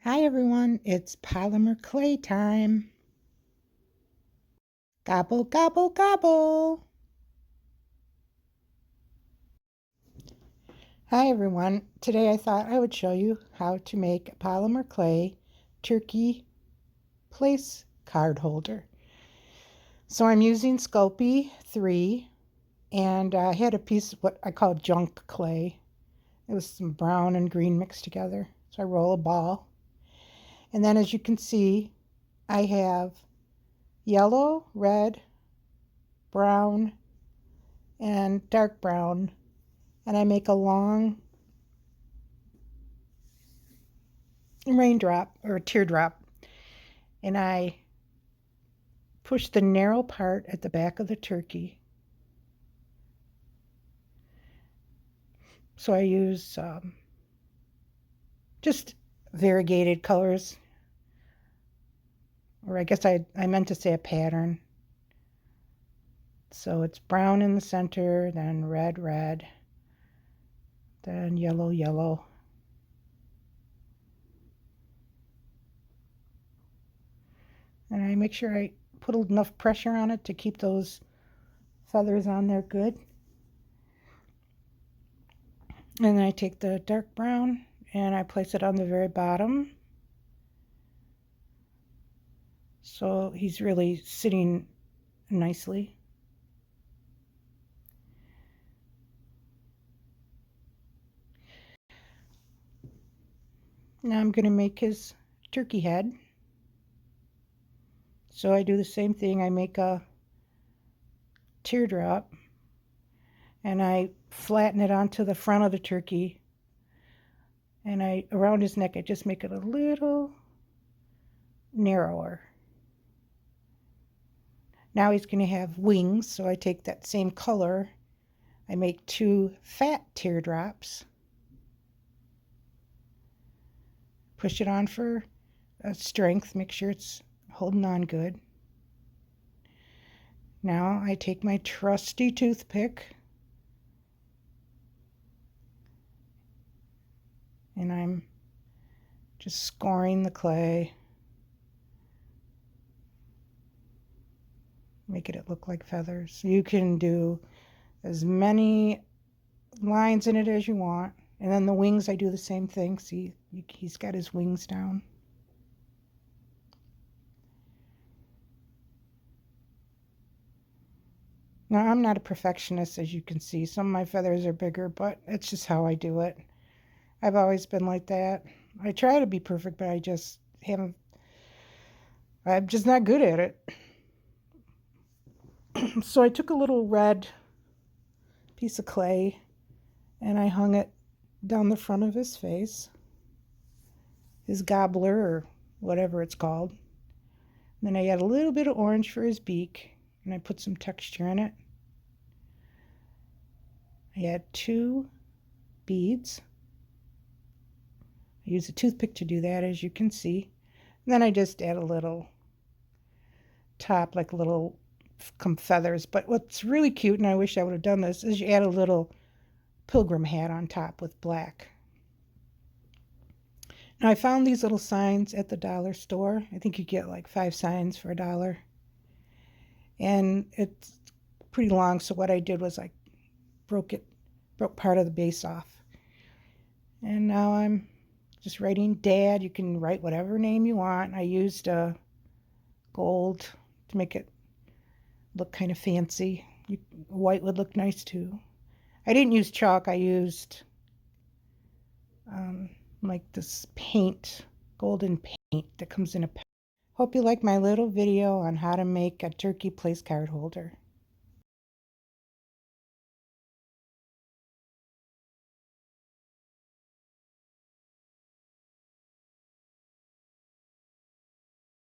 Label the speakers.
Speaker 1: Hi everyone, it's polymer clay time. Gobble, gobble, gobble. Hi everyone, today I thought I would show you how to make a polymer clay turkey place card holder. So I'm using Sculpey 3 and I had a piece of what I call junk clay. It was some brown and green mixed together. So I roll a ball. And then as you can see, I have yellow, red, brown, and dark brown, and I make a long raindrop or teardrop, and I push the narrow part at the back of the turkey. So I use just variegated colors, or I guess I meant to say a pattern. So it's brown in the center, then red, red, then yellow, yellow. And I make sure I put enough pressure on it to keep those feathers on there good. And then I take the dark brown and I place it on the very bottom. So he's really sitting nicely. Now I'm going to make his turkey head. So I do the same thing. I make a teardrop and I flatten it onto the front of the turkey. And around his neck, I just make it a little narrower. Now he's going to have wings. So I take that same color. I make 2 fat teardrops. Push it on for strength. Make sure it's holding on good. Now I take my trusty toothpick and I'm just scoring the clay, making it look like feathers. You can do as many lines in it as you want. And then the wings, I do the same thing. See, he's got his wings down. Now, I'm not a perfectionist, as you can see. Some of my feathers are bigger, but it's just how I do it. I've always been like that. I try to be perfect, but I'm just not good at it. So I took a little red piece of clay and I hung it down the front of his face, his gobbler or whatever it's called. And then I add a little bit of orange for his beak and I put some texture in it. I add 2 beads. I use a toothpick to do that, as you can see. And then I just add a little top, like little feathers. But what's really cute, and I wish I would have done this, is you add a little pilgrim hat on top with black. Now I found these little signs at the dollar store. I think you get like 5 signs for $1. And it's pretty long, so what I did was I broke part of the base off. And now I'm just writing Dad. You can write whatever name you want. I used gold to make it look kind of fancy. White would look nice too. I didn't use chalk. I used like this paint, golden paint that comes in a pack. Hope you like my little video on how to make a turkey place card holder.